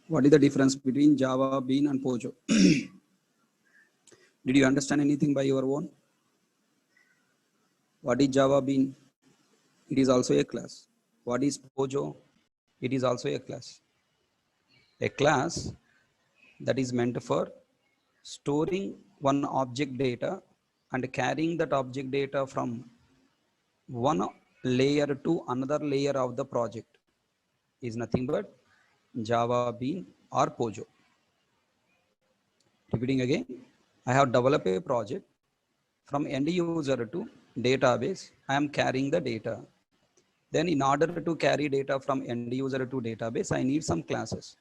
What is the difference between Java Bean and Pojo? Did you understand anything by your own? What is Java Bean? It is also a class. What is Pojo? It is also a class. A class that is meant for storing one object data and carrying that object data from one layer to another layer of the project is nothing but Java Bean or Pojo. Repeating again, I have developed a project from end user to database. I am carrying the data. Then in order to carry data from end user to database, I need some classes.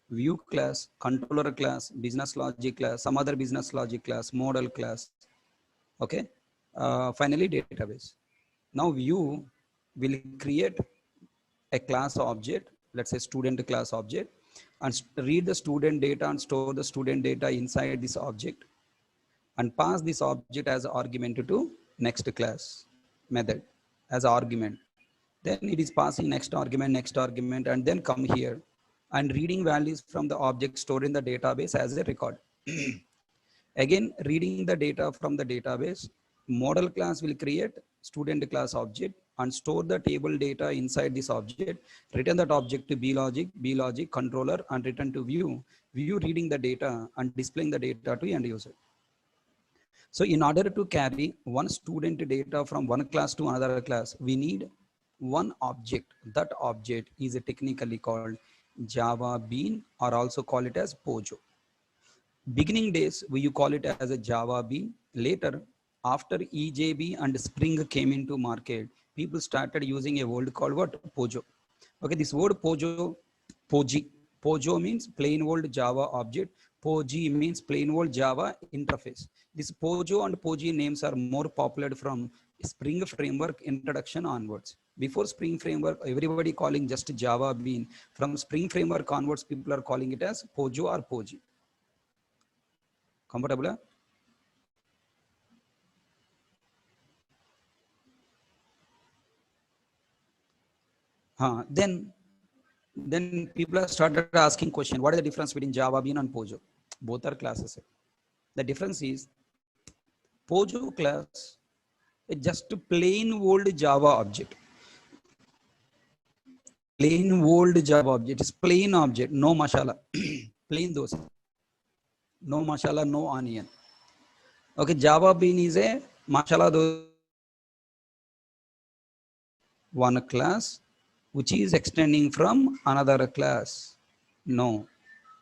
View class, controller class, business logic class, some other business logic class, model class. Okay. Finally, database. Now view will create a class object, let's say student class object, and read the student data and store the student data inside this object and pass this object as argument to next class method as argument. Then it is passing next argument, and then come here and reading values from the object stored in the database as a record. Again, reading the data from the database, model class will create student class object and store the table data inside this object, return that object to B logic controller, and return to view reading the data and displaying the data to end user. So in order to carry one student data from one class to another class, we need one object. That object is technically called Java Bean, or also call it as Pojo. Beginning days, we call it as a Java Bean. Later, after EJB and Spring came into market, people started using a word called what? Pojo. Okay, this word Poji. Pojo means plain old Java object. Poji means plain old Java interface. This Pojo and Poji names are more popular from Spring Framework introduction onwards. Before Spring Framework, everybody calling just Java Bean. From Spring Framework onwards, people are calling it as Pojo or Poji. Comfortable? Then people have started asking question, what is the difference between Java Bean and Pojo? Both are classes. The difference is Pojo class is just plain old Java object. Plain old Java object. It's plain object, no masala. Plain dosa. No masala, no onion. Okay, Java Bean is a masala dosa. One class which is extending from another class. No,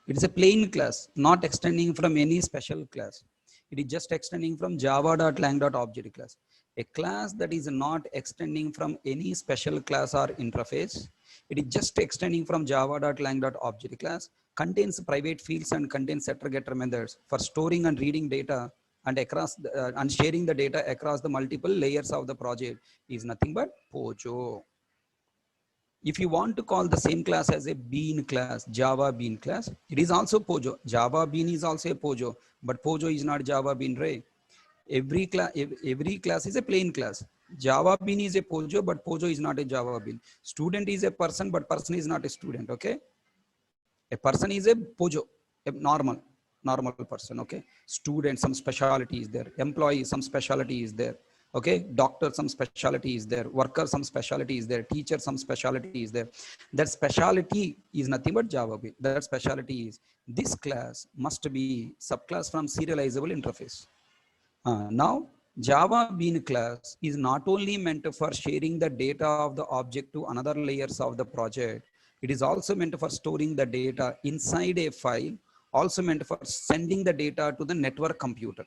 it is a plain class, not extending from any special class. It is just extending from java.lang.object class. A class that is not extending from any special class or interface. It is just extending from java.lang.object class, contains private fields and contains setter getter methods for storing and reading data and and sharing the data across the multiple layers of the project is nothing but Pojo. If you want to call the same class as a bean class, Java Bean class, it is also Pojo. Java Bean is also a Pojo, but Pojo is not Java Bean, right? Every class is a plain class. Java Bean is a Pojo, but Pojo is not a Java Bean. Student is a person, but person is not a student, okay? A person is a Pojo, a normal person, okay? Student, some speciality is there. Employee, some speciality is there. Okay, doctor, some specialty is there. Worker, some specialty is there. Teacher, some specialty is there. That specialty is nothing but Java Bean. That specialty is this class must be subclass from serializable interface. Now, Java Bean class is not only meant for sharing the data of the object to another layers of the project, it is also meant for storing the data inside a file, also meant for sending the data to the network computer.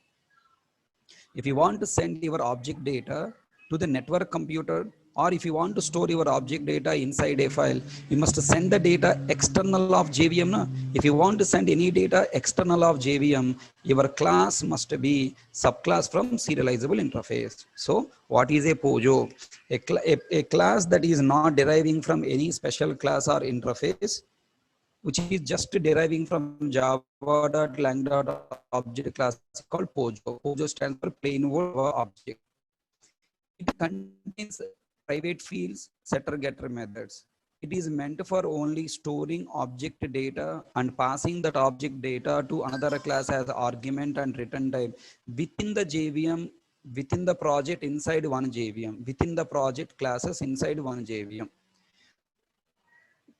If you want to send your object data to the network computer, or if you want to store your object data inside a file, you must send the data external of JVM. No? If you want to send any data external of JVM, your class must be subclass from serializable interface. So what is a POJO? A class that is not deriving from any special class or interface, which is just deriving from java.lang.object class called Pojo. Pojo stands for plain old object. It contains private fields, setter getter methods. It is meant for only storing object data and passing that object data to another class as argument and return type within the JVM, within the project inside one JVM, within the project classes inside one JVM.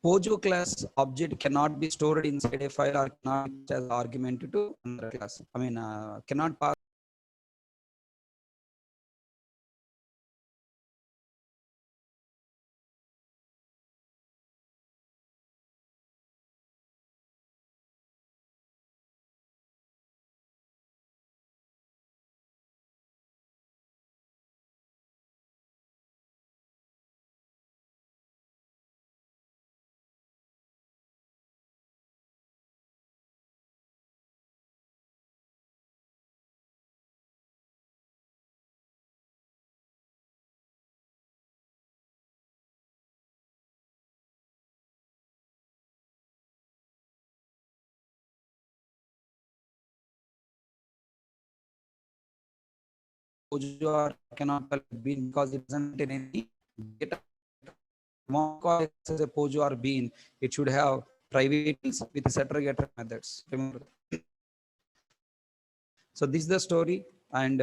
Pojo class object cannot be stored inside a file or cannot be as argument to another class. I mean, cannot pass. Pojo or cannot call it bean because it doesn't contain any data. Won't call it as a Pojo or bean. It should have private with setter getter methods. Remember. So this is the story, and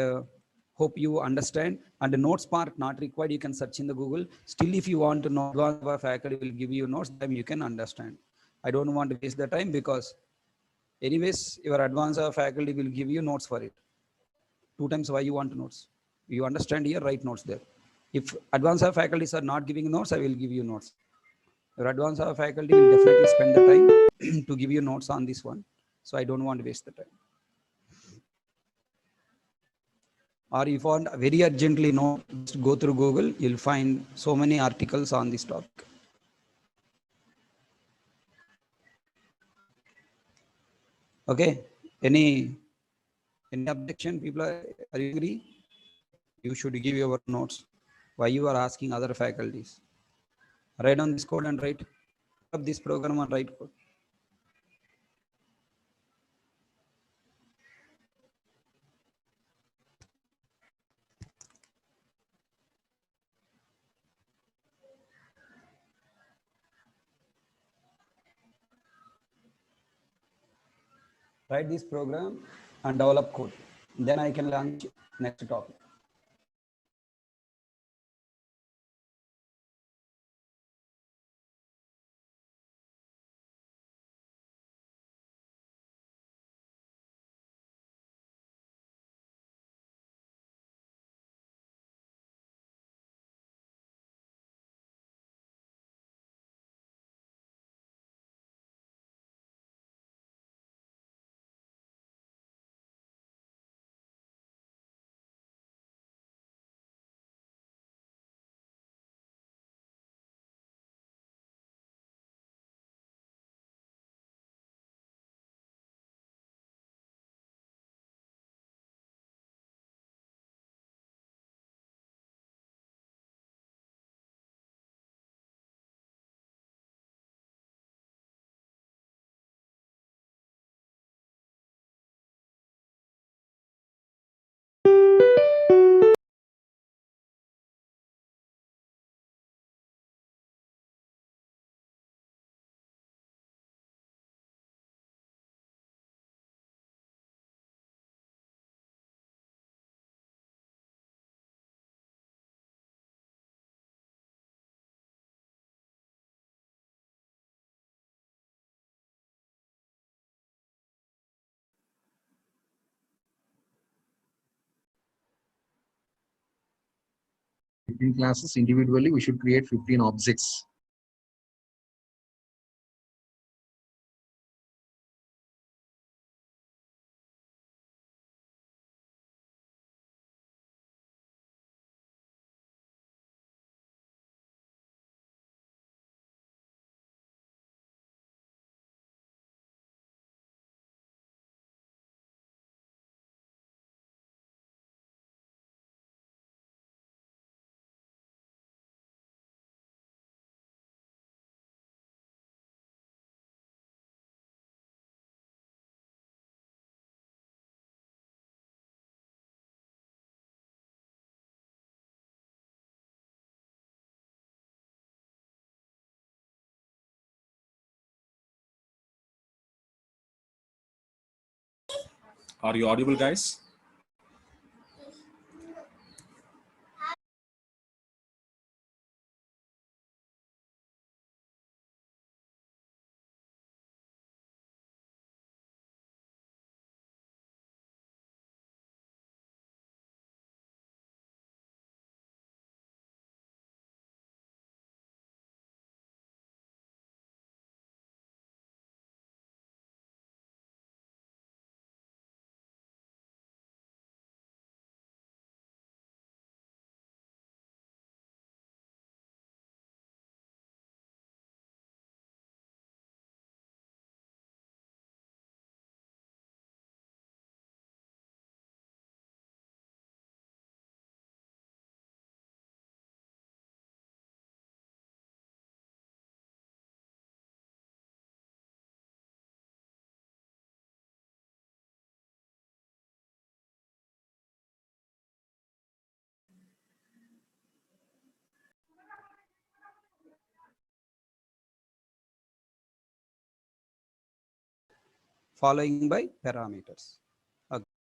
hope you understand. And the notes part not required. You can search in the Google. Still, if you want to know, advanced faculty will give you notes. Then you can understand. I don't want to waste the time because, anyways, your advanced faculty will give you notes for it. 2 times why you want notes. You understand here, write notes there. If advanced faculties are not giving notes, I will give you notes. Your advanced faculty will definitely spend the time to give you notes on this one. So I don't want to waste the time. Or if you want very urgently know, just go through Google, you'll find so many articles on this topic. Okay, any objection? People are you agree? You should give your notes. Why you are asking other faculties? Write down this code and write up this program and write code. Write this program and develop code. Then I can launch next topic. In classes individually, we should create 15 objects. Are you audible, guys? following by parameters. Okay.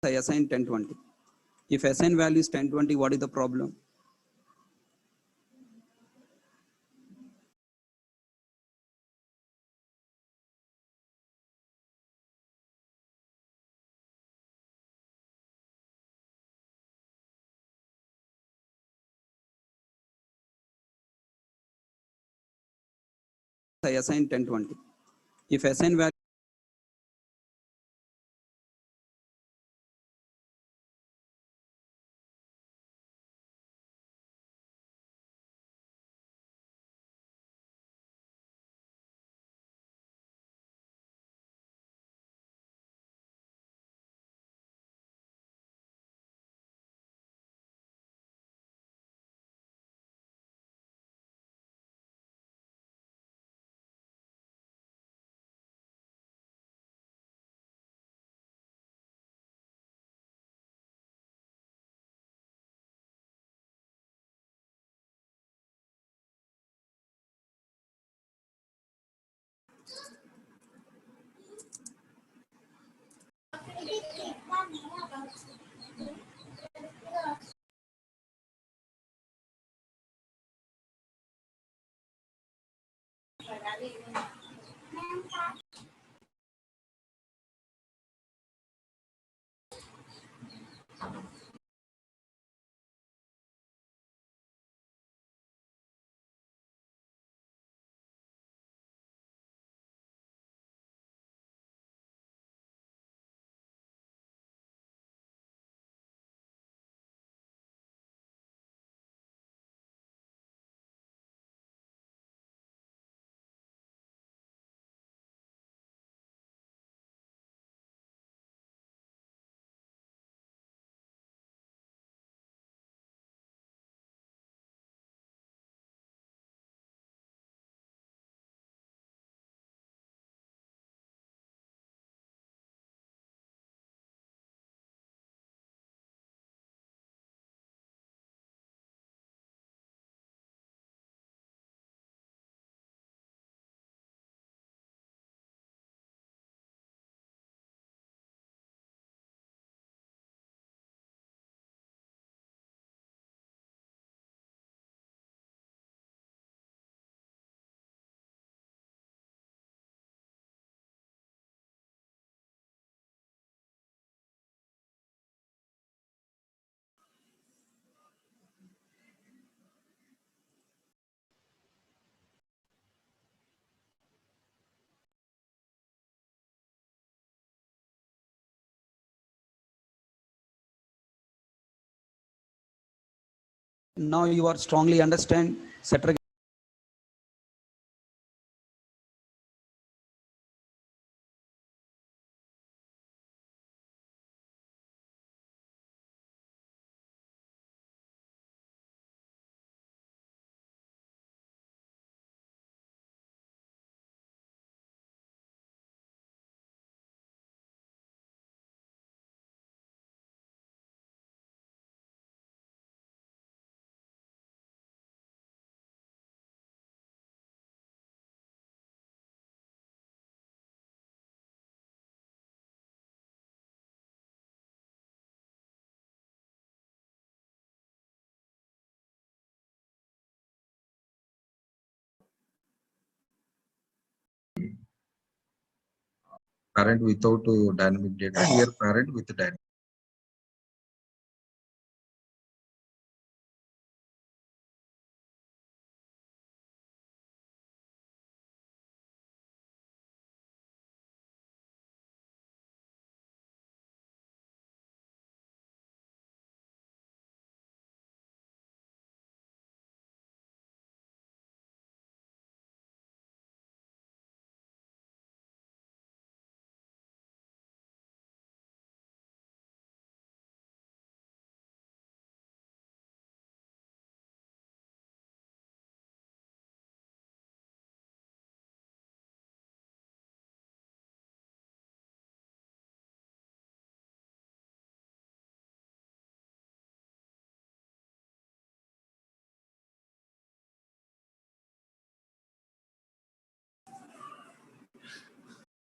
I assign 1020. If assign value is 1020, what is the problem? I assign 1020. If assign value Now you are strongly understand segregation. Parent without dynamic data. Here parent with dynamic.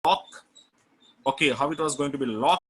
Lock. Okay, how it was going to be locked.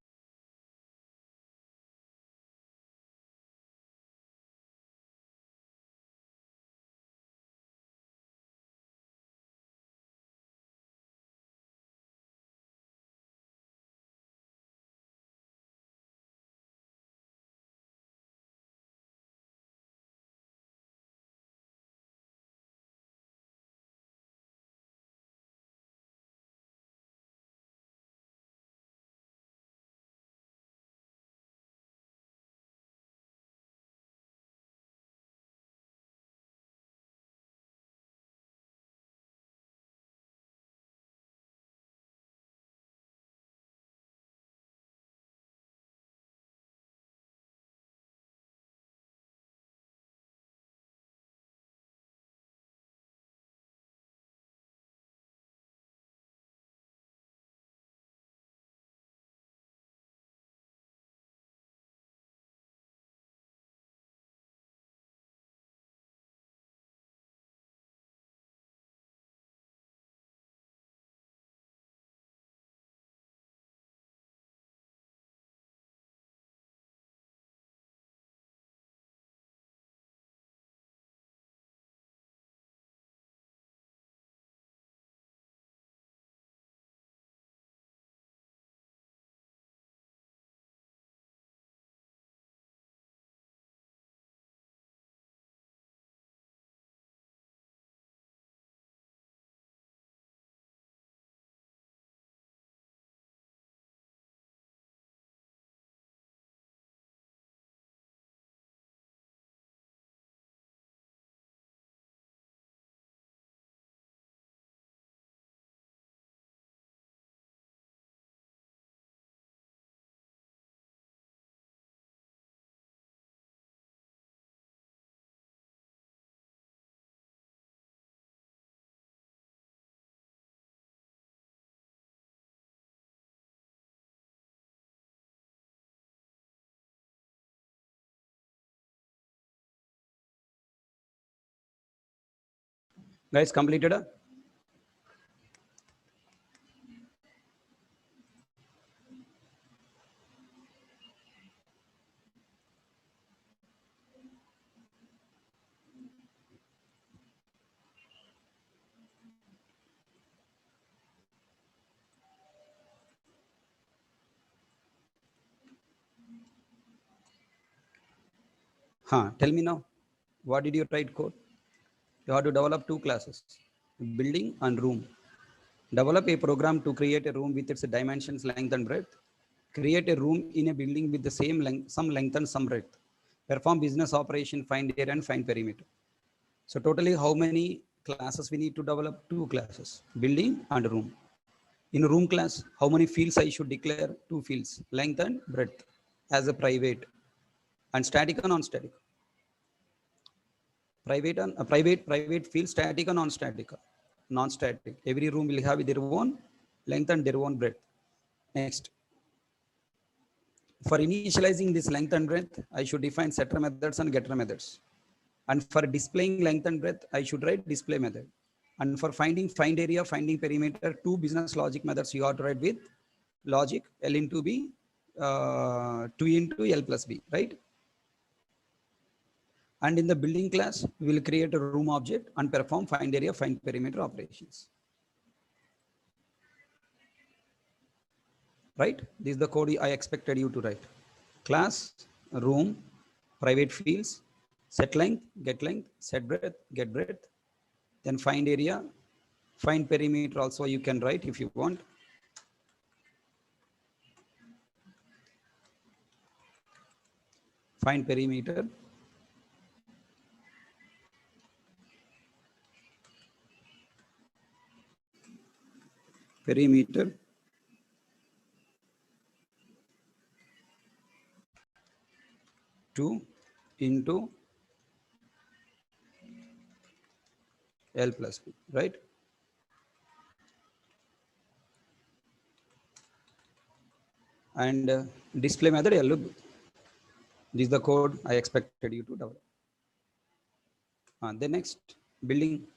Guys, completed? Tell me now, what did you write code? You have to develop two classes, building and room. Develop a program to create a room with its dimensions, length and breadth. Create a room in a building with the same length, some length and some breadth. perform business operation, find area and find perimeter. So totally how many classes we need to develop? 2 classes, building and room. In room class, how many fields I should declare? 2 fields, length and breadth as a private and static and non-static. Private field, static and non-static. Non-static. Every room will have their own length and their own breadth. Next. For initializing this length and breadth, I should define setter methods and getter methods. And for displaying length and breadth, I should write display method. And for finding find area, finding perimeter, 2 business logic methods you have to write with logic L into B, 2 into L plus B, right? And in the building class, we will create a room object and perform find area, find perimeter operations. Right? This is the code I expected you to write. Class, room, private fields, set length, set breadth, get breadth, then find area, find perimeter also you can write if you want. Find perimeter. Perimeter. 2 into L plus B, right? And display method L. This is the code I expected you to develop. Then next, building.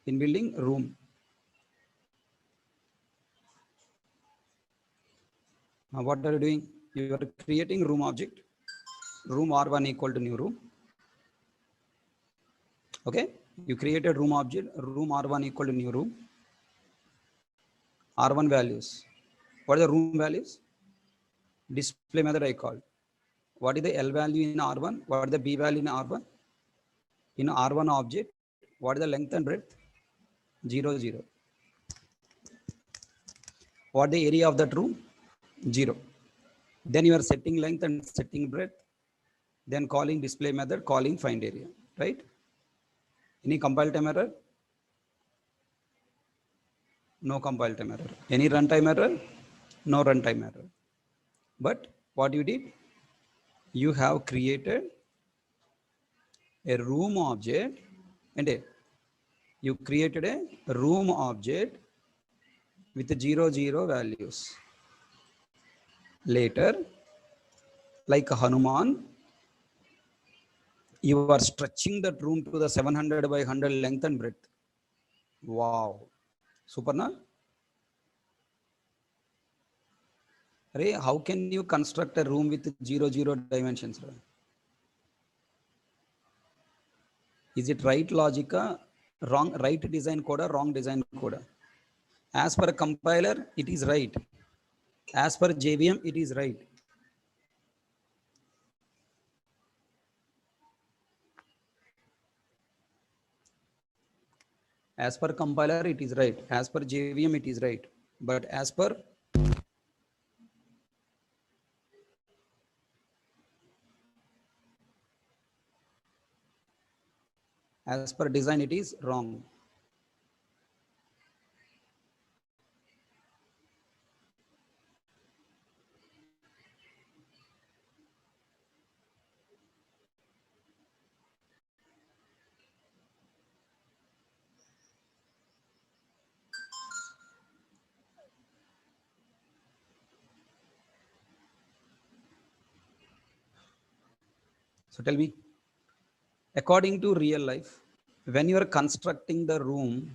In building, room. What are you doing? You are creating room object. Room R1 equal to new room. Okay. You created room object. Room R1 equal to new room. R1 values. What are the room values? Display method I called. What is the L value in R1? What is the B value in R1? In R1 object, what is the length and breadth? 0, 0. What is the area of that room? 0. Then you are setting length and setting breadth. Then calling display method, calling find area, right? Any compile time error? No compile time error. Any runtime error? No runtime error. But what you did? You have created a room object and you created a room object with 0, 0 values. Later, like Hanuman, you are stretching that room to the 700 by 100 length and breadth. Wow. Super, na? Ray, how can you construct a room with 0, 0 dimensions? Is it right logica, wrong, right design code or wrong design code? As per compiler, it is right. As per JVM, it is right. As per compiler, it is right. As per JVM, it is right. But as per design, it is wrong. So tell me, according to real life, when you are constructing the room,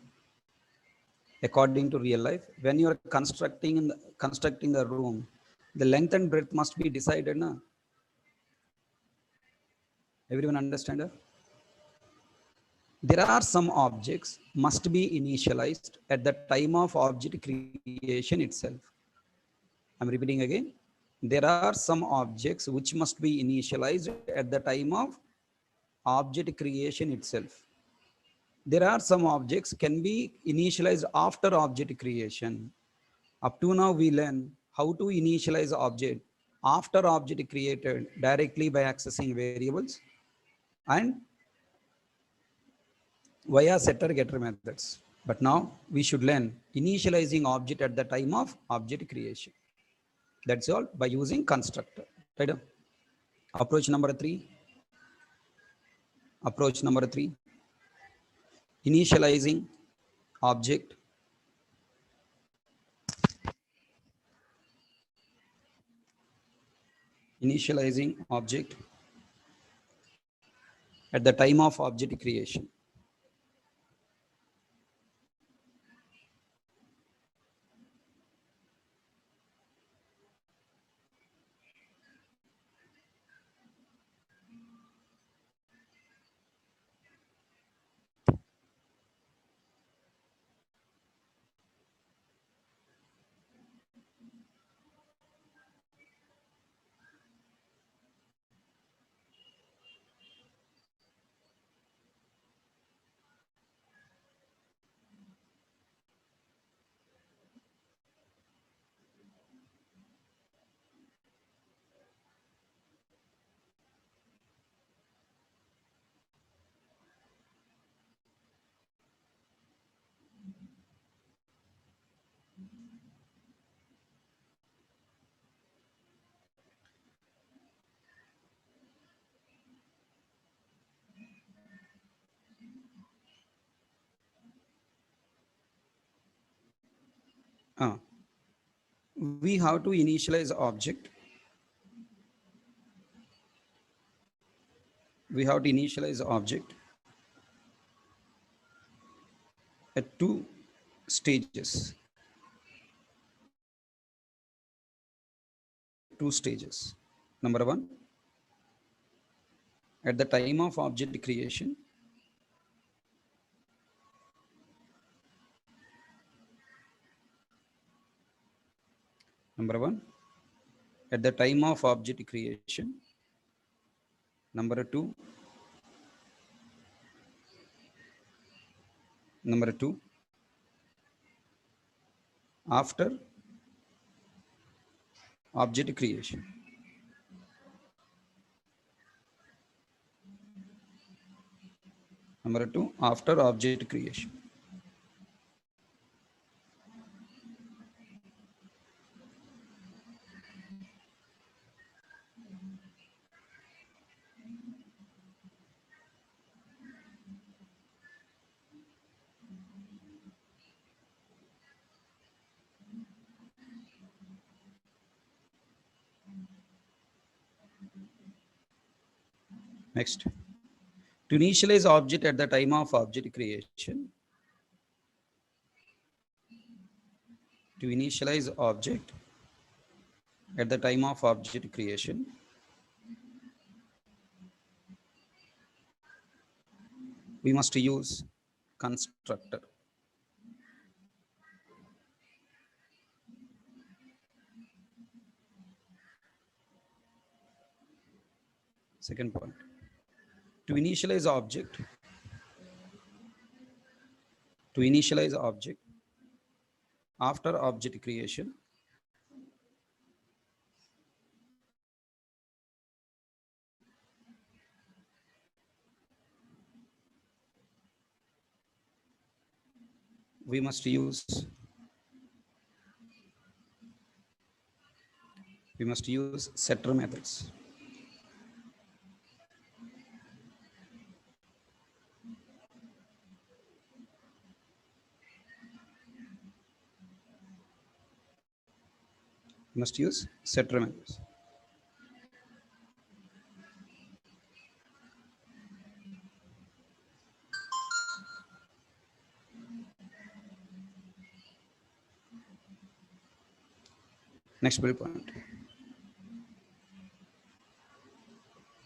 according to real life, when you are constructing the room, the length and breadth must be decided. Na? Everyone understand that? There are some objects must be initialized at the time of object creation itself. I'm repeating again. There are some objects which must be initialized at the time of object creation itself. There are some objects can be initialized after object creation. Up to now, we learn how to initialize object after object created directly by accessing variables and via setter getter methods. But now we should learn initializing object at the time of object creation. That's all by using constructor. Right? Approach number three. Approach number three. Initializing object at the time of object creation. We have to initialize object. We have to initialize object at two stages. Two stages. Number one, at the time of object creation. Number one, at the time of object creation. Number two, after object creation. Number two, after object creation. Next, to initialize object at the time of object creation. To initialize object at the time of object creation. We must use constructor. Second point, to initialize object after object creation, we must use setter methods. We must use setter methods. Next bullet point.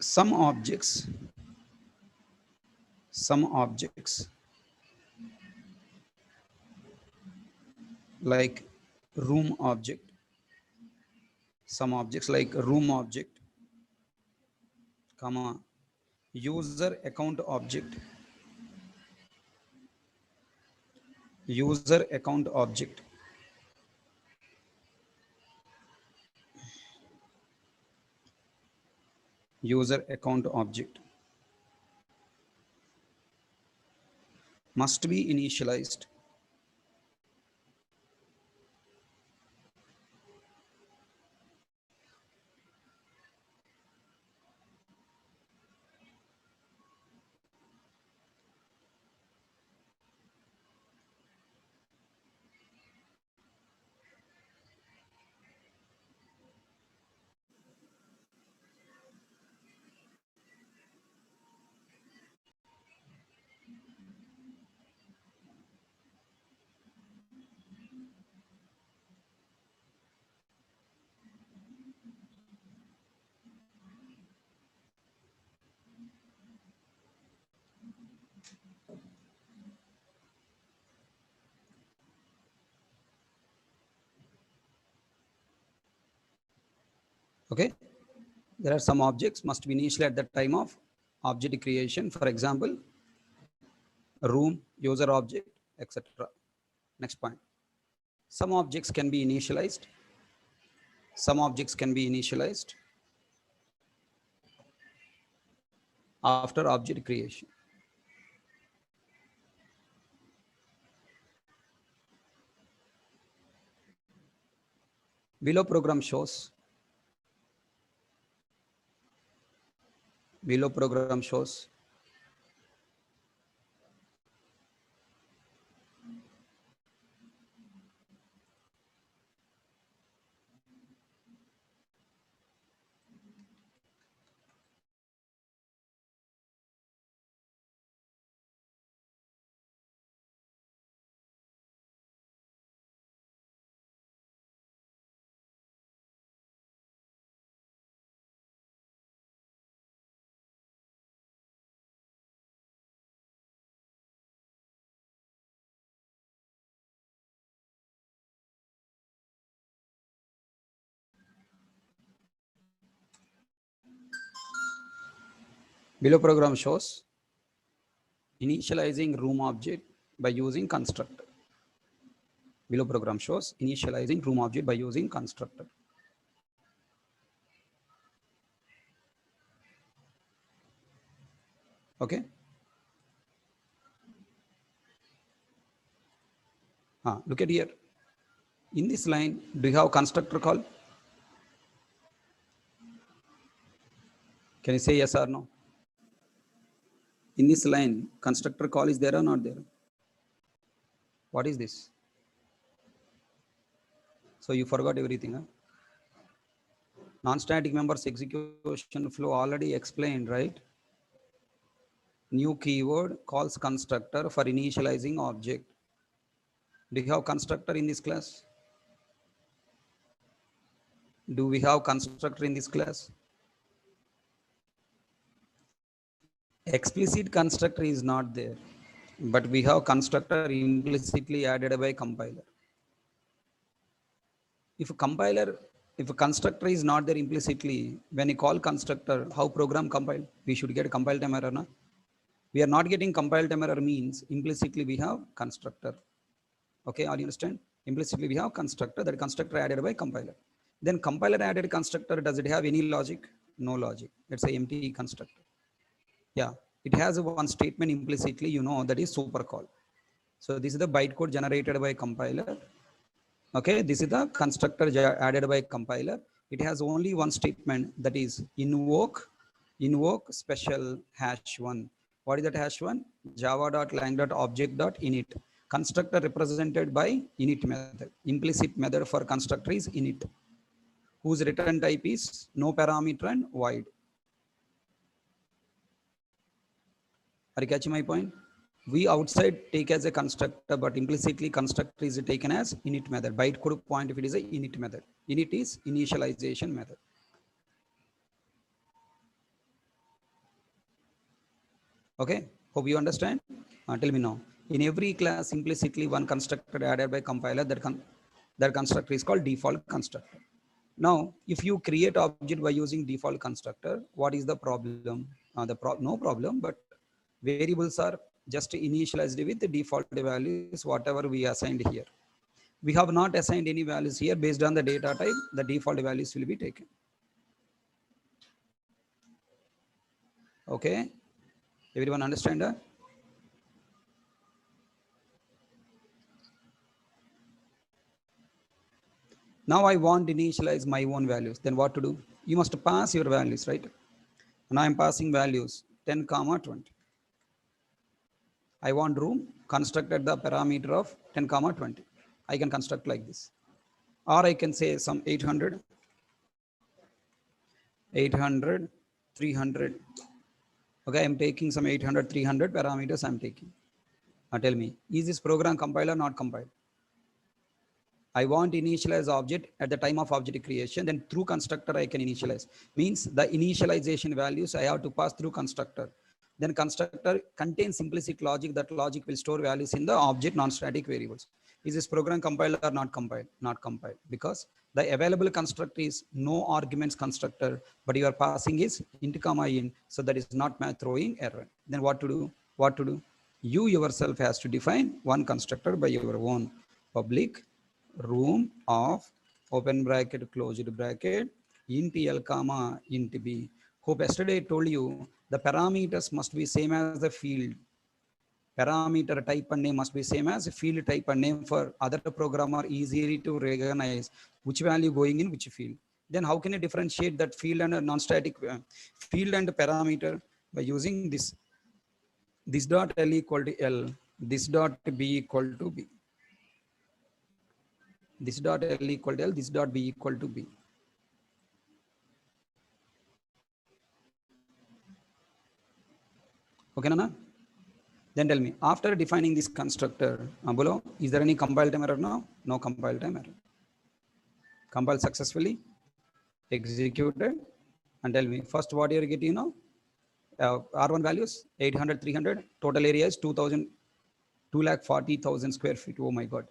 Some objects like room object, some objects like room object, comma, user account object, user account object must be initialized okay. There are some objects must be initialized at the time of object creation. For example, room, user object, etc. Next point. Some objects can be initialized. Some objects can be initialized after object creation. Below program shows initializing room object by using constructor. Below program shows initializing room object by using constructor. Okay. Look at here. In this line, do you have constructor call? Can you say yes or no? In this line, constructor call is there or not there? What is this? So you forgot everything. Huh? Non-static members execution flow already explained, right? New keyword calls constructor for initializing object. Do you have constructor in this class? Do we have constructor in this class? Explicit constructor is not there, but we have constructor implicitly added by compiler. If a constructor is not there implicitly, when you call constructor, how program compile? We should get compile time error, no? We are not getting compile time error means implicitly we have constructor. Okay, all you understand? Implicitly we have constructor, that constructor added by compiler. Then compiler added constructor, does it have any logic? No logic. It's an empty constructor. Yeah, it has one statement implicitly, you know, that is super call. So this is the bytecode generated by compiler. Okay, this is the constructor added by compiler. It has only one statement, that is invoke special #1. What is that #1? java.lang.object.init. Constructor represented by init method. Implicit method for constructor is init, whose return type is no parameter and void. Are you catching my point? We outside take as a constructor, but implicitly constructor is taken as init method. Bytecode point if it is a init method. Init is initialization method. Okay, hope you understand. Tell me now. In every class, implicitly one constructor added by compiler, that constructor is called default constructor. Now, if you create object by using default constructor, what is the problem? No problem, but variables are just initialized with the default values, whatever we assigned here. We have not assigned any values here. Based on the data type, the default values will be taken. Okay, everyone understand that? Now I want to initialize my own values. Then what to do? You must pass your values, right? Now I'm passing values 10 comma 20. I want room, constructed the parameter of 10 comma 20. I can construct like this, or I can say some 800, 800, 300. Okay, I'm taking some 800, 300 parameters I'm taking. Now tell me, is this program compiled or not compiled? I want to initialize object at the time of object creation, then through constructor I can initialize. Means the initialization values I have to pass through constructor. Then constructor contains implicit logic. That logic will store values in the object non-static variables. Is this program compiled or not compiled? Not compiled, because the available constructor is no arguments constructor, but you are passing is int comma in, so that is not throwing error. Then what to do? What to do? You yourself has to define one constructor by your own. Public room of open bracket closed bracket int l comma int b. Hope yesterday I told you the parameters must be same as the field. Parameter type and name must be same as field type and name. For other programmer easy to recognize which value going in which field. Then how can you differentiate that field and a non-static field and parameter? By using this dot l equal to l, this dot b equal to b, this dot l equal to l, this dot b equal to b. Okay, Nana? Then tell me, after defining this constructor, below, is there any compile time error now? No compile time error. Compile successfully, executed, and tell me, first what you're getting now? R1 values, 800, 300, total area is 2,000, 2,40,000 square feet. Oh my God.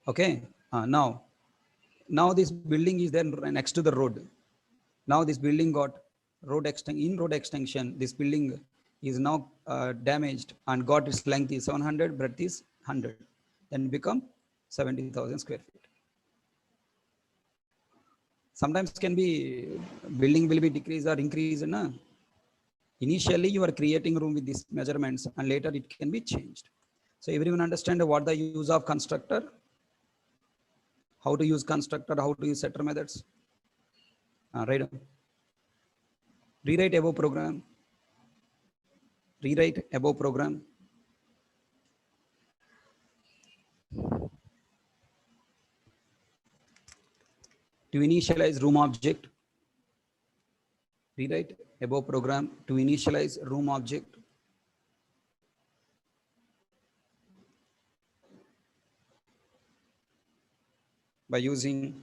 Okay, now this building is there next to the road. Now this building got road extension. This building is now damaged and got its length is 700, breadth is 100, then become 70,000 square feet. Sometimes can be building will be decreased or increased. Na? Initially you are creating room with these measurements and later it can be changed. So everyone understand what the use of constructor, how to use constructor, how to use setter methods. Right. Rewrite above program. Rewrite above program. To initialize room object. Rewrite above program to initialize room object. By using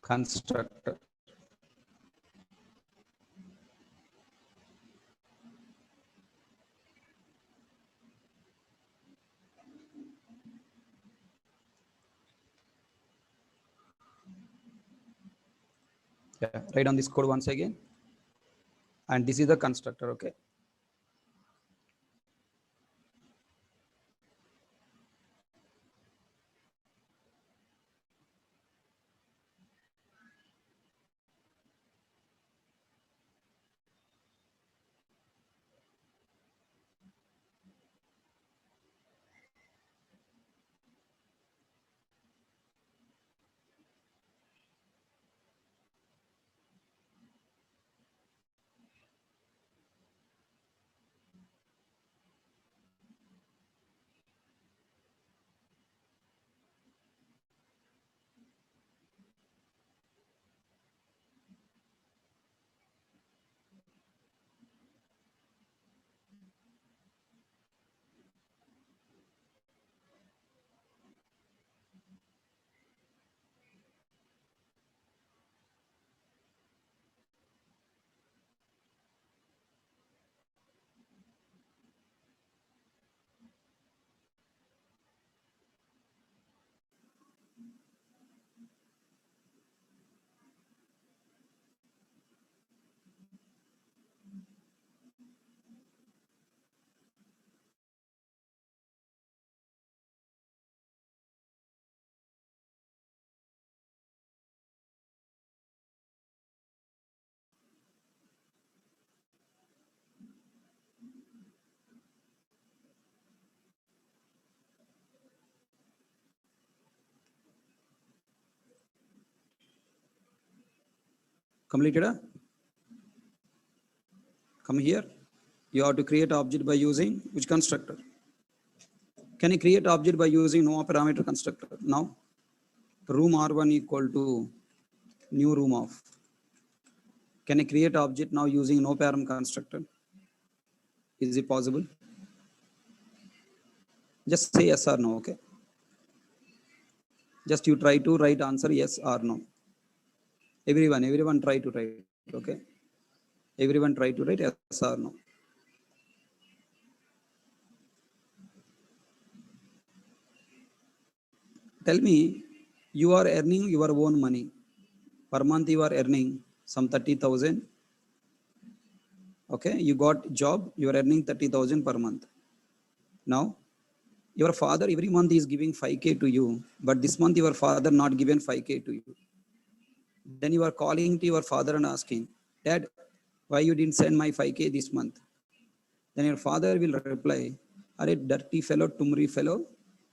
constructor. Yeah, write down this code once again. And this is the constructor, okay? Completed? Come here. You have to create object by using which constructor? Can you create object by using no parameter constructor? Now, room R1 equal to new room of. Can I create object now using no param constructor? Is it possible? Just say yes or no, okay? Just you try to write answer yes or no. Everyone try to write, okay? Everyone try to write yes or no. Tell me, you are earning your own money. Per month you are earning some 30,000. Okay, you got job, you are earning 30,000 per month. Now, your father every month is giving 5K to you, but this month your father not given 5K to you. Then you are calling to your father and asking, Dad, why you didn't send my 5K this month? Then your father will reply, Are dirty fellow, tumri fellow,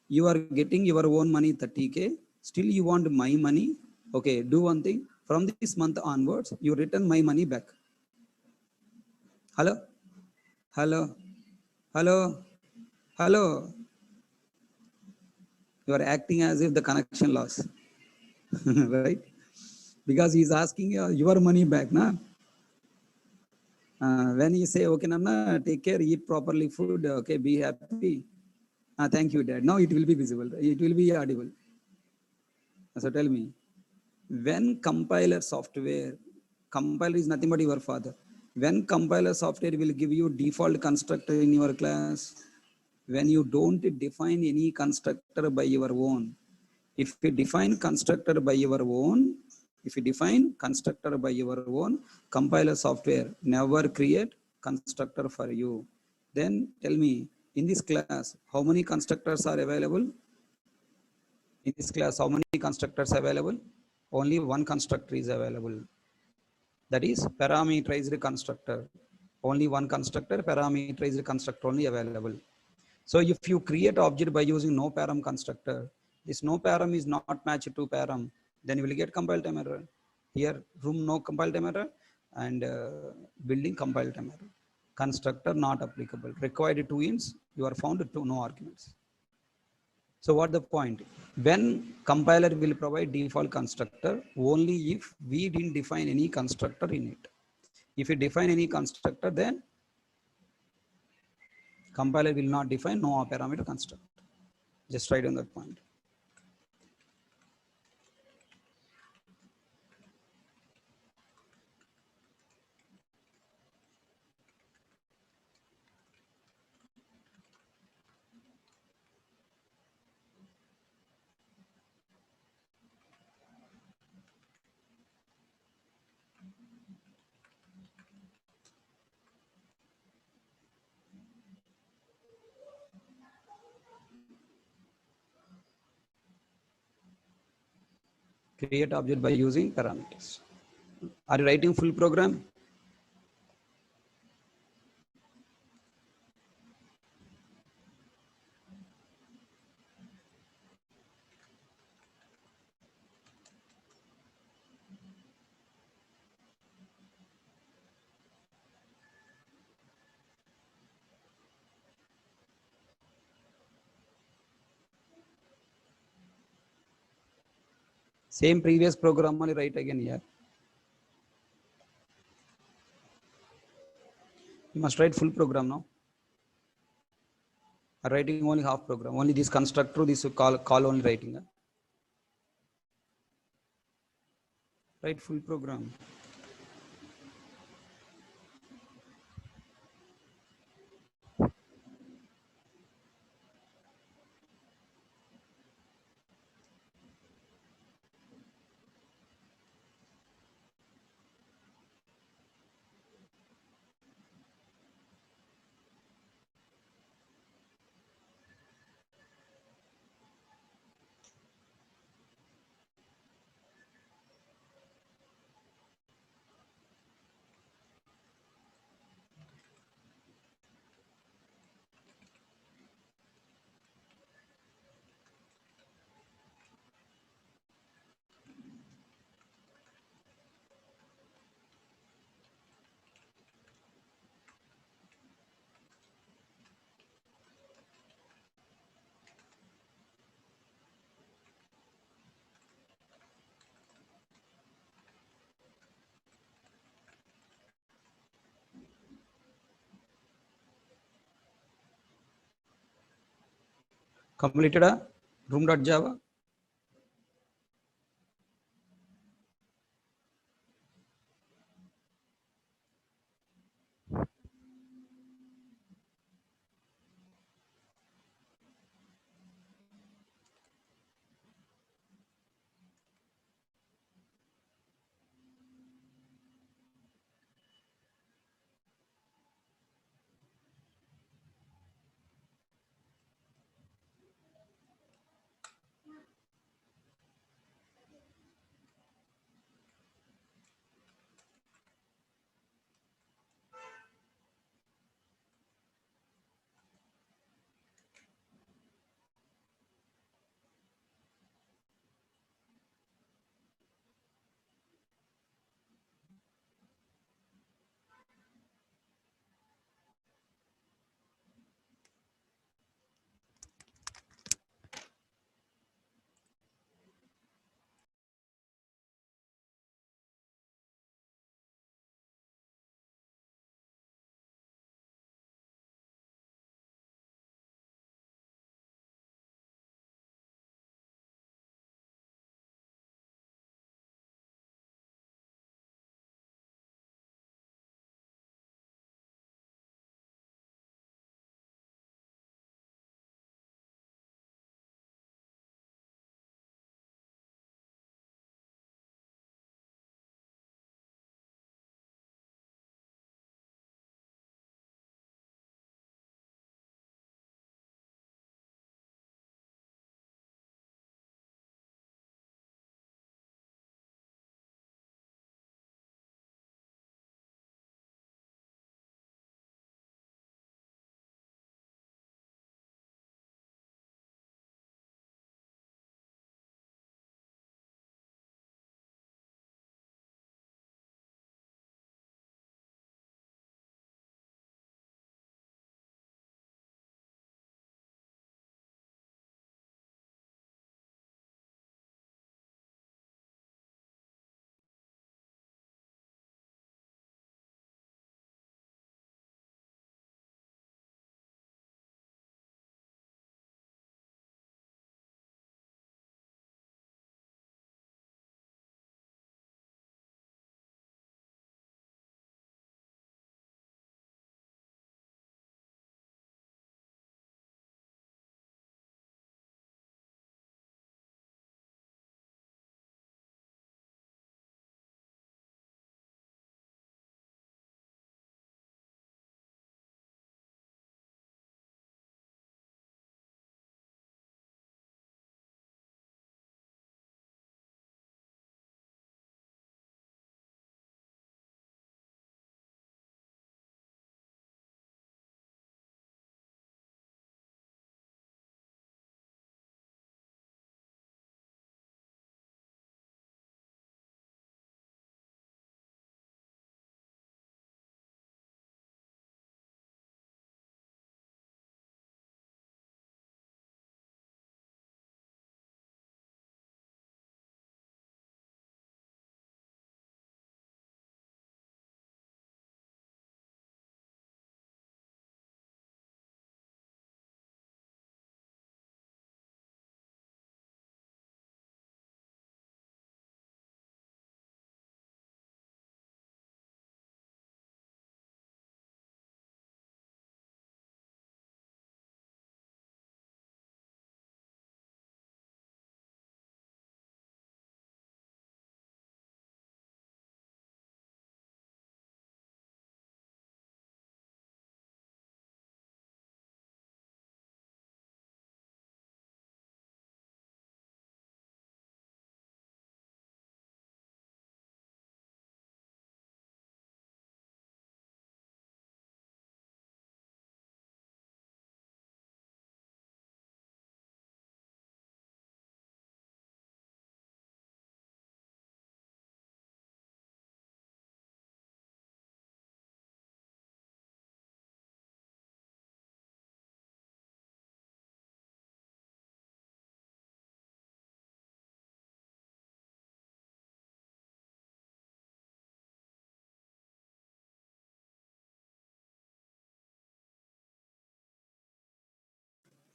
you are getting your own money 30K, still you want my money? Okay, do one thing. From this month onwards, you return my money back. Hello? Hello? Hello? Hello? You are acting as if the connection lost. Right? Because he is asking your money back. Na? When you say, okay, Nana, take care, eat properly food, okay, be happy. Thank you, Dad. Now it will be visible. It will be audible. So tell me, when compiler software, compiler is nothing but your father. When compiler software will give you default constructor in your class, when you don't define any constructor by your own, if you define constructor by your own, if you define constructor by your own, compiler software never create constructor for you. Then tell me, in this class, how many constructors are available? In this class, how many constructors available? Only one constructor is available. That is parameterized constructor. Only one constructor, parameterized constructor only available. So if you create object by using no param constructor, this no param is not matched to param, then you will get compile time error. Here, room no compile time error and building compile time error. Constructor not applicable. Required 2 ints, you are found to no arguments. So what the point? When compiler will provide default constructor only if we didn't define any constructor in it. If you define any constructor, then compiler will not define no parameter constructor. Just write on that point. Create object by using parameters. Are you writing full program? Same previous program only write again here. You must write full program now. Writing only half program. Only this constructor, this call only writing. Write full program. Completed room.java?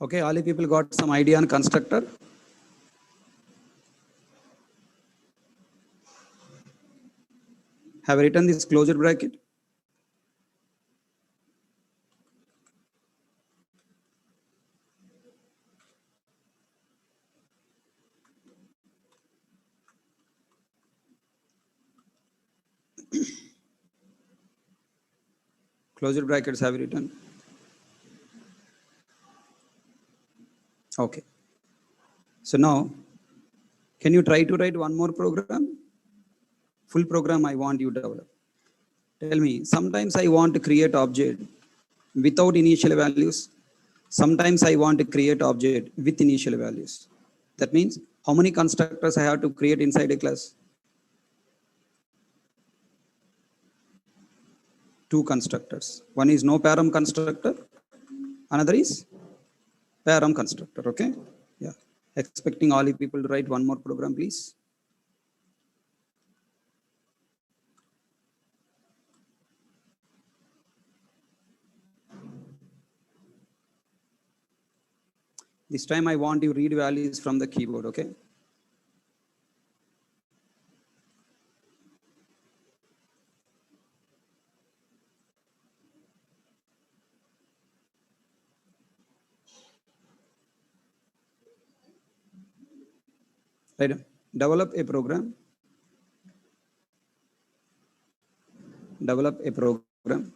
Okay, all you people got some idea on constructor? Have written this closure bracket? Closure brackets have written. Okay. So now, can you try to write one more program? Full program I want you to develop. Tell me, sometimes I want to create object without initial values. Sometimes I want to create object with initial values. That means how many constructors I have to create inside a class? Two constructors. One is no param constructor. Another is param constructor. Okay. Yeah. Expecting all you people to write one more program, please. This time I want you to read values from the keyboard, okay? Right. Develop a program. Develop a program.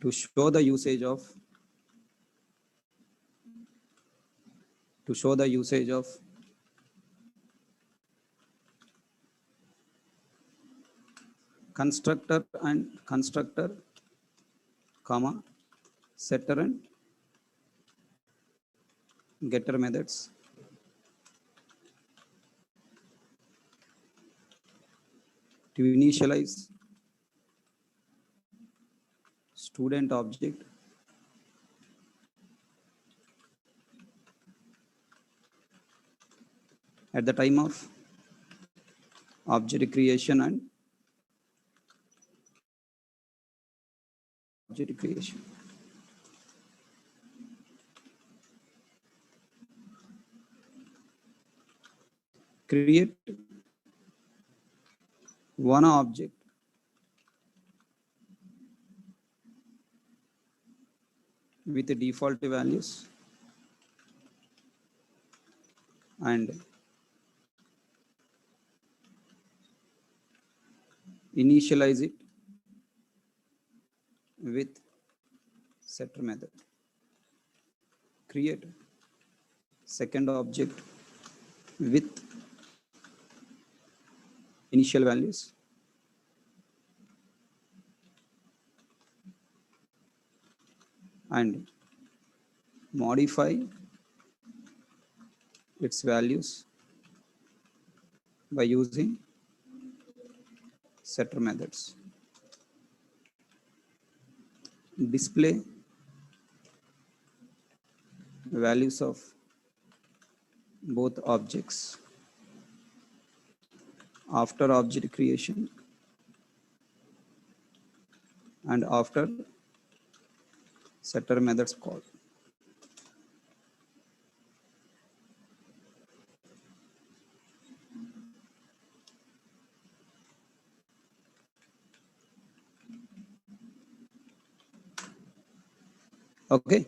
To show the usage of constructor and constructor, comma, setter and getter methods. To initialize student object at the time of object creation and object creation. Create one object with the default values and initialize it with setter method. Create second object with initial values and modify its values by using setter methods. Display values of both objects after object creation and after setter methods call. Okay,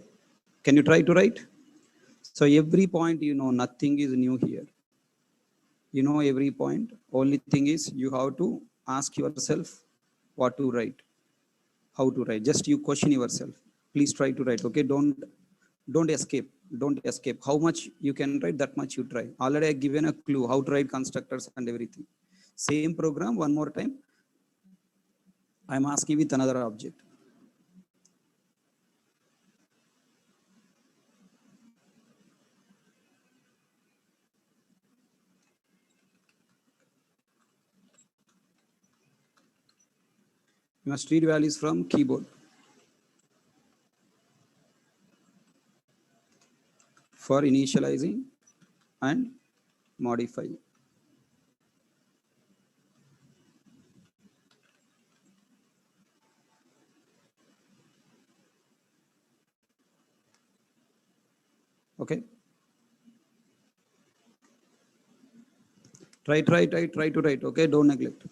can you try to write? So every point, you know, nothing is new here. You know every point. Only thing is you have to ask yourself what to write, how to write. Just you question yourself. Please try to write. Okay, don't escape. Don't escape. How much you can write, that much you try. Already I given a clue how to write constructors and everything. Same program one more time. I'm asking with another object. You must read values from keyboard. For initializing and modify. Okay. Try to write. Okay, don't neglect.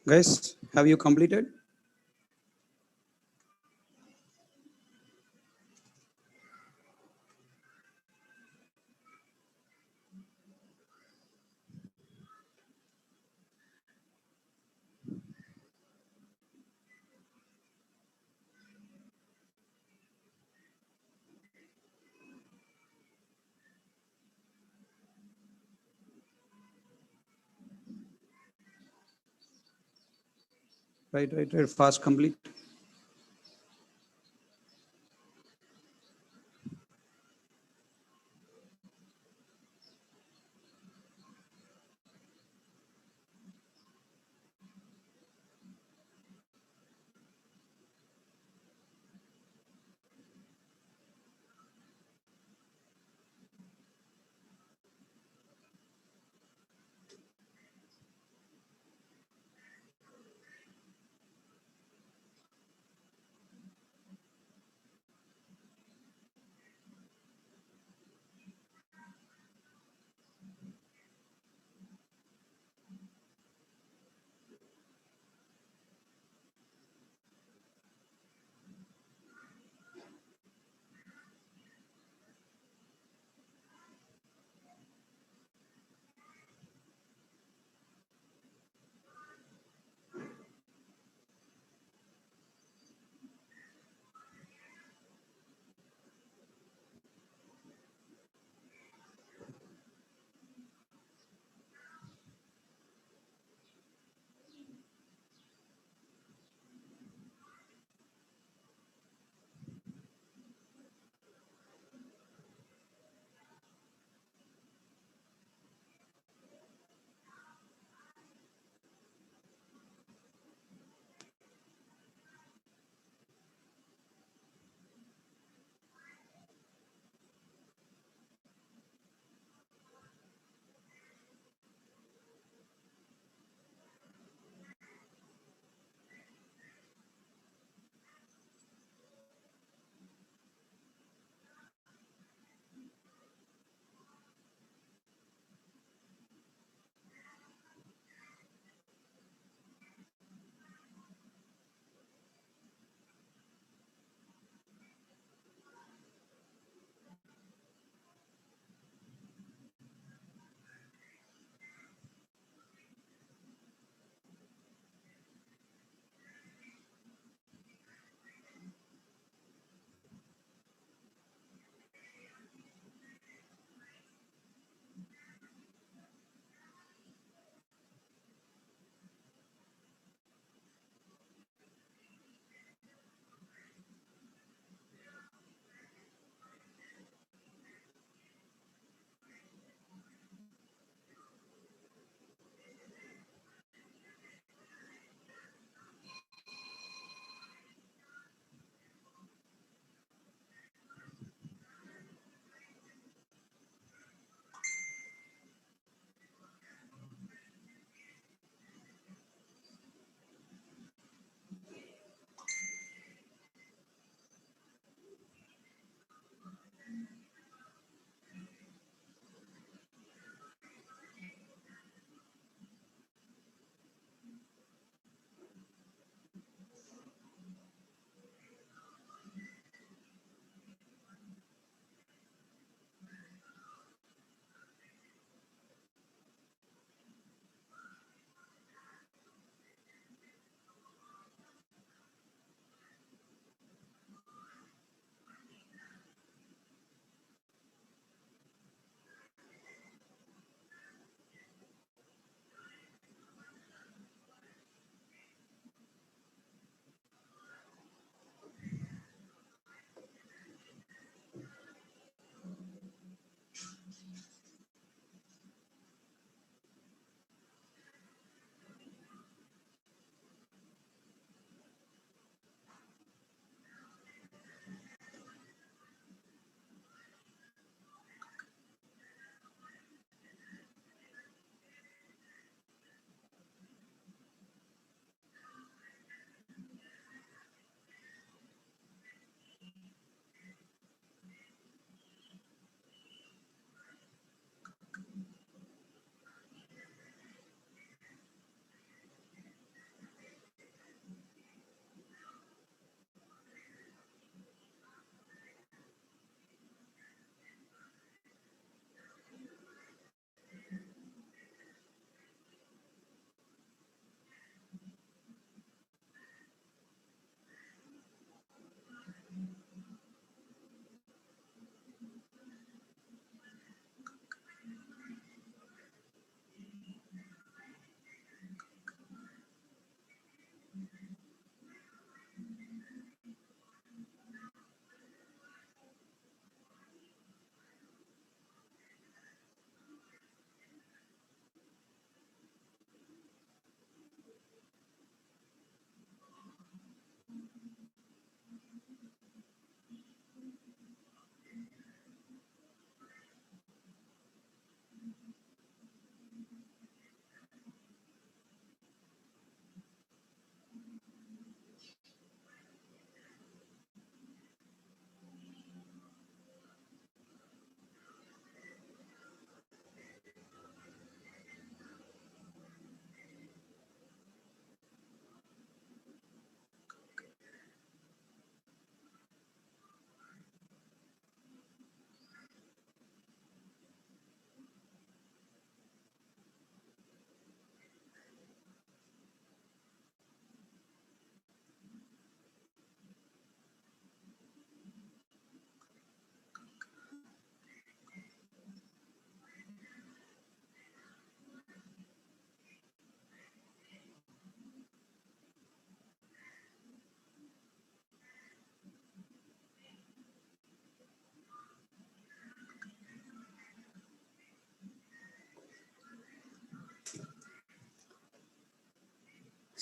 Guys, have you completed? Right. Fast complete.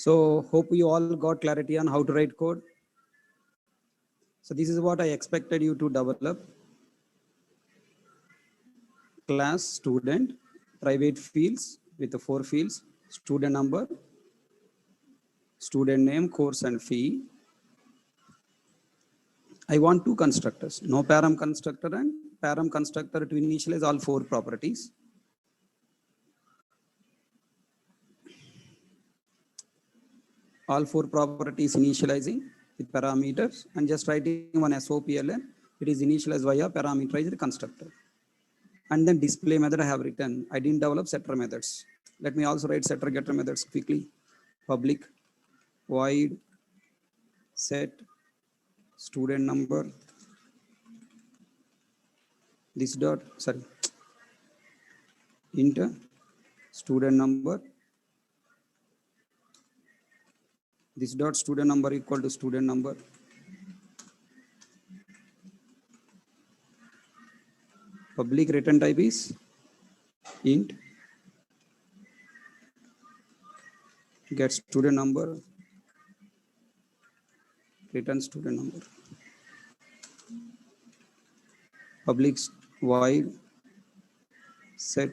So hope you all got clarity on how to write code. So this is what I expected you to develop. Class, student, private fields with the 4 fields, student number, student name, course and fee. I want 2 constructors, no param constructor and param constructor to initialize all 4 properties. All 4 properties initializing with parameters and just writing one SOPLN. It is initialized via parameterized constructor. And then display method I have written. I didn't develop setter methods. Let me also write setter getter methods quickly. Public void set student number. This dot, sorry, int student number. This dot student number equal to student number. Public return type is int get student number, return student number. Public void set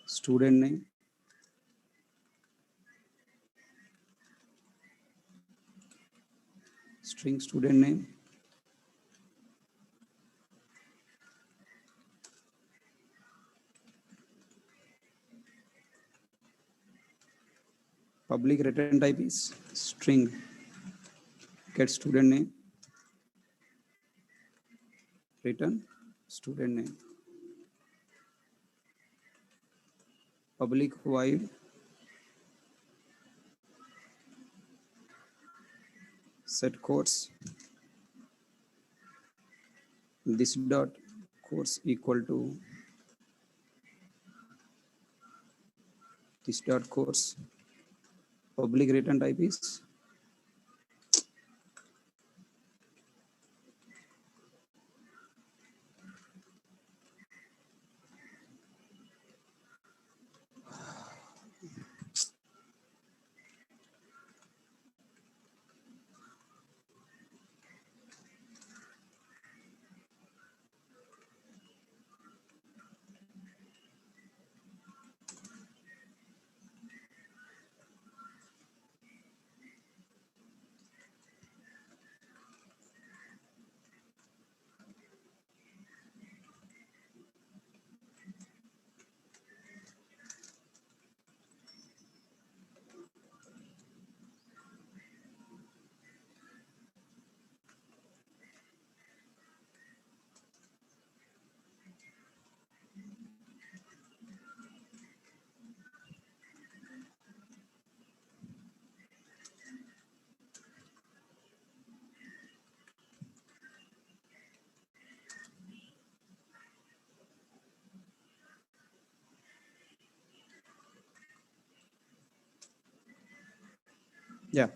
student name, string student name, public return type is string get student name, return student name. Public void set course, this dot course equal to this dot course. Public return type is yeah.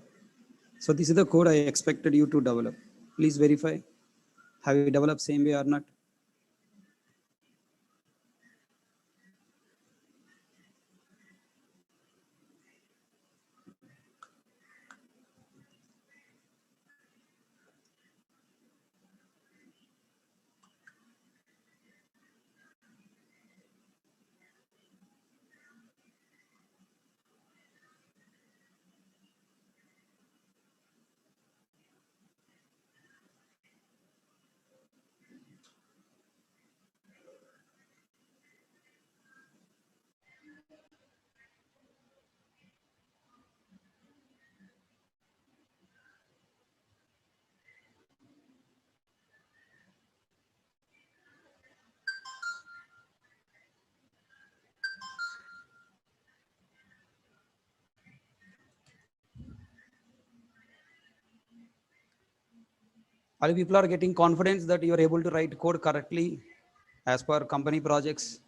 So this is the code I expected you to develop. Please verify. Have you developed same way or not? All people are getting confidence that you are able to write code correctly as per company projects.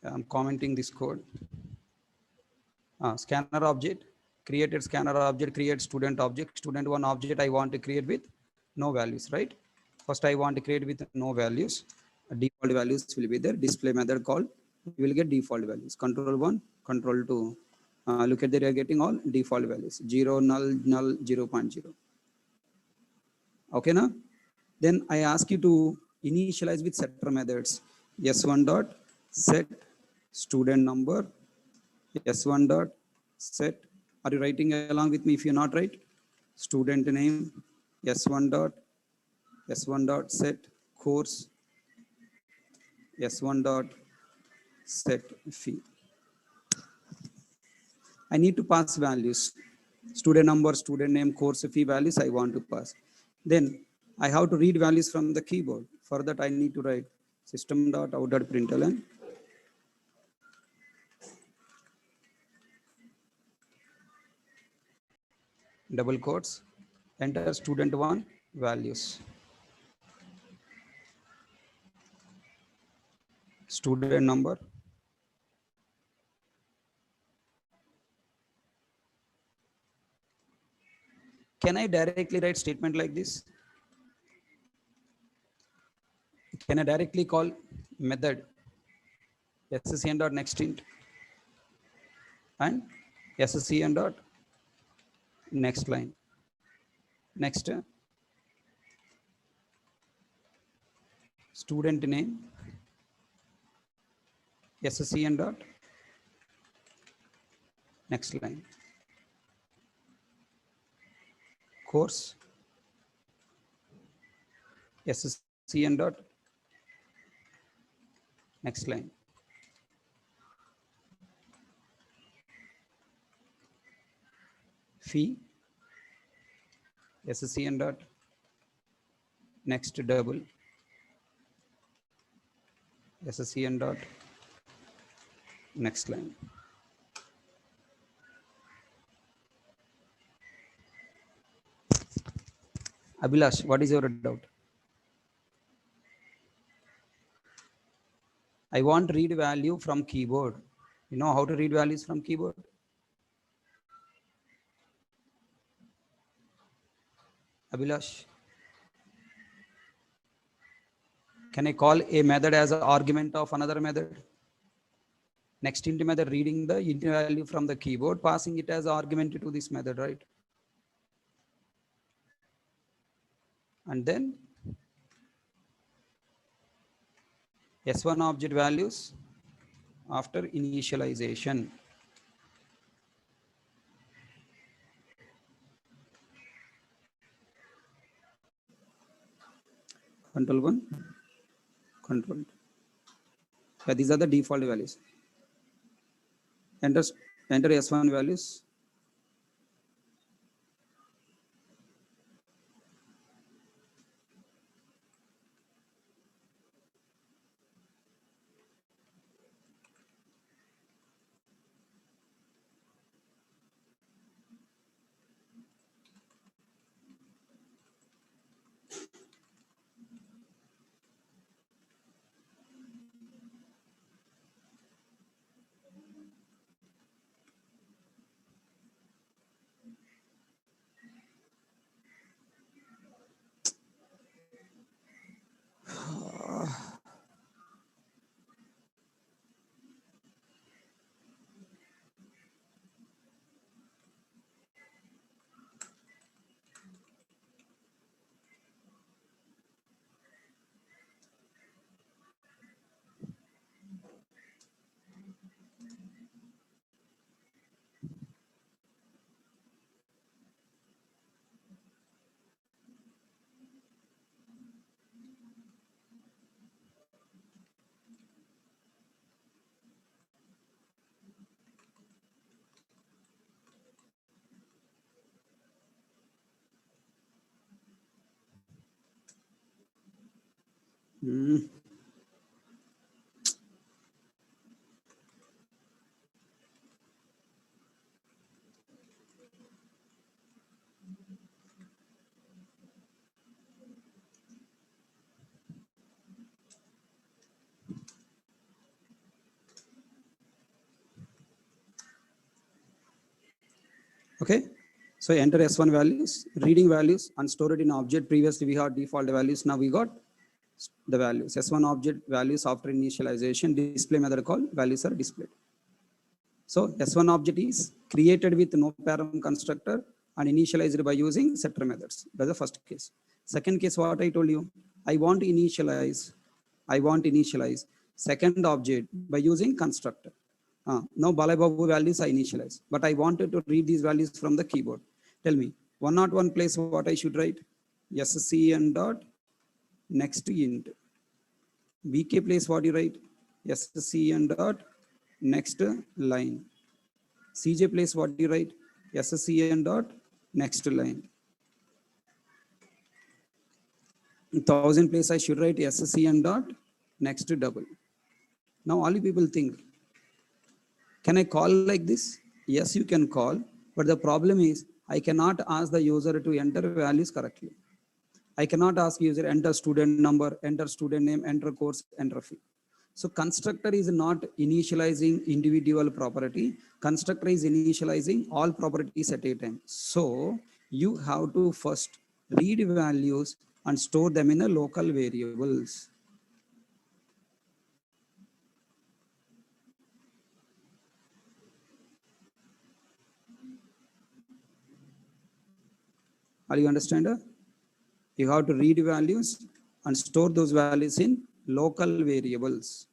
I'm commenting this code. Scanner object, created scanner object, create student object. Student one object I want to create with no values, right? First I want to create with no values. Default values will be there. Display method called. You will get default values. Control 1, control 2. Look at that, you are getting all default values. 0, null, null, 0.0. Okay, now? Then I ask you to initialize with setter methods. S1 dot set student number. S1 dot set. Are you writing along with me? If you're not, right? Student name. S1 dot set course. S1 dot set fee. I need to pass values. Student number, student name, course fee values I want to pass. Then I have to read values from the keyboard. For that I need to write system.out.println double quotes, enter student one values. Student number, can I directly write statement like this? Can I directly call method SCN dot next int and SCN dot next line? Next, student name SCN dot next line. Course SCN dot next line. Fee SCN dot next double SCN dot next line. Abhilash, what is your doubt? I want to read value from keyboard. You know how to read values from keyboard? Abhilash, can I call a method as an argument of another method? Next int method reading the int value from the keyboard, passing it as argument to this method, right? And then S1 object values after initialization. Control 1, control 2. Yeah, these are the default values. Enter S1 values. Hmm. Okay. So enter S1 values, reading values, and store it in object. Previously we had default values. Now we got the values. S1 object values after initialization, display method call, values are displayed. So S1 object is created with no param constructor and initialized by using setter methods. That's the first case. Second case, what I told you, I want to initialize second object by using constructor. Now Balababu values I initialize, but I wanted to read these values from the keyboard. Tell me, 101 place what I should write? SCN dot next int. BK place what you write? SCN dot next line. CJ place what you write? SCN dot next line. 1000 place I should write SCN dot next double. Now all you people think, can I call like this? Yes, you can call, but the problem is I cannot ask the user to enter values correctly. I cannot ask user enter student number, enter student name, enter course, enter fee. So constructor is not initializing individual property. Constructor is initializing all properties at a time. So you have to first read values and store them in a local variables. Are you understand? You have to read values and store those values in local variables.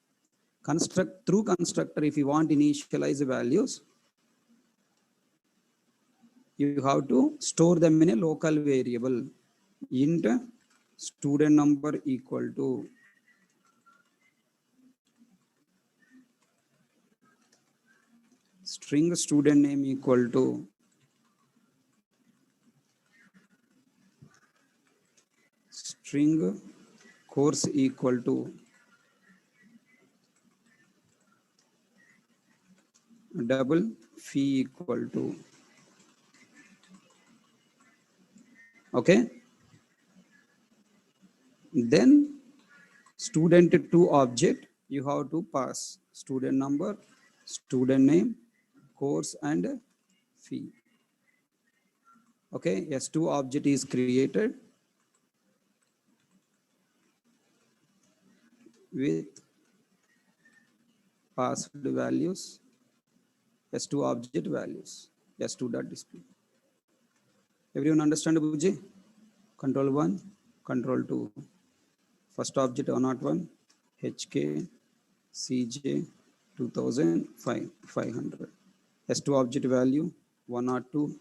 Through constructor, if you want initialize values, you have to store them in a local variable. Int student number equal to string student name equal to string course equal to double fee equal to. Okay. Then student to object, you have to pass student number, student name, course, and fee. Okay, S2 object is created with passed values, S2 object values, S2 dot display. Everyone understand, Buji? Control 1, control 2. First object 101, HK, CJ, 2500. S2 object value 102,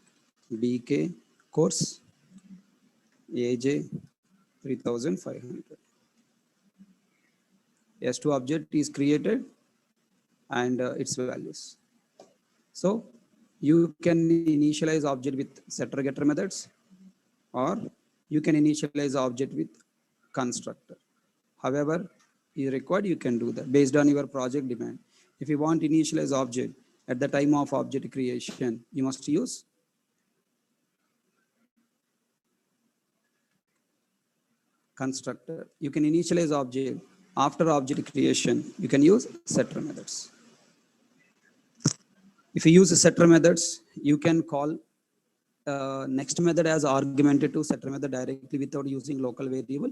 BK, course, AJ, 3500. S2 object is created and its values. So you can initialize object with setter getter methods, or you can initialize object with constructor. However is required, you can do that based on your project demand. If you want initialize object at the time of object creation, you must use constructor. You can initialize object after object creation, you can use setter methods. If you use setter methods, you can call next method as argument to setter method directly without using local variable.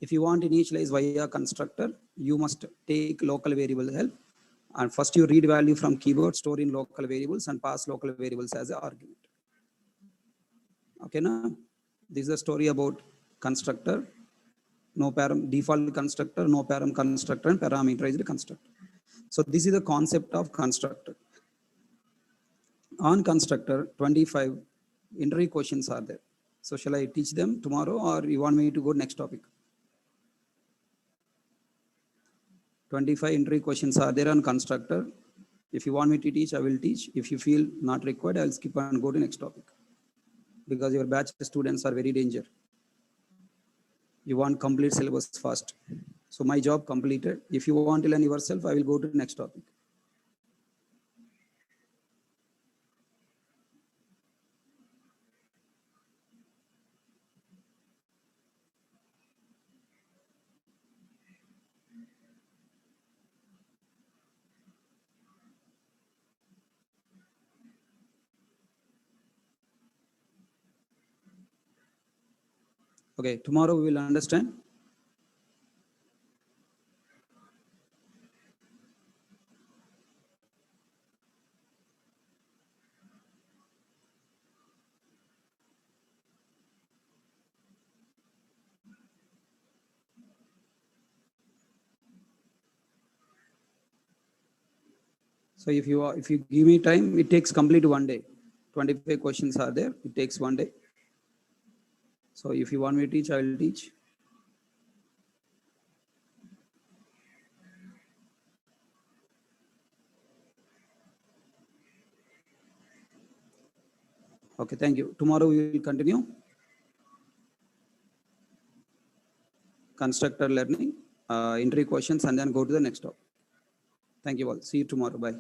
If you want initialize via constructor, you must take local variable help. And first you read value from keyboard, store in local variables, and pass local variables as an argument. Okay, now this is the story about constructor, no param, default constructor, no param constructor, and parameterized constructor. So this is the concept of constructor. On constructor, 25 interview questions are there. So shall I teach them tomorrow, or you want me to go next topic? 25 interview questions are there on constructor. If you want me to teach, I will teach. If you feel not required, I'll skip and go to next topic. Because your batch students are very danger. You want complete syllabus fast. So my job completed. If you want to learn yourself, I will go to the next topic. Okay, tomorrow we will understand. So if you give me time, it takes complete one day. 25 questions are there. It takes one day. So if you want me to teach, I will teach. Okay, thank you. Tomorrow we will continue constructor learning, entry questions, and then go to the next topic. Thank you all. See you tomorrow. Bye.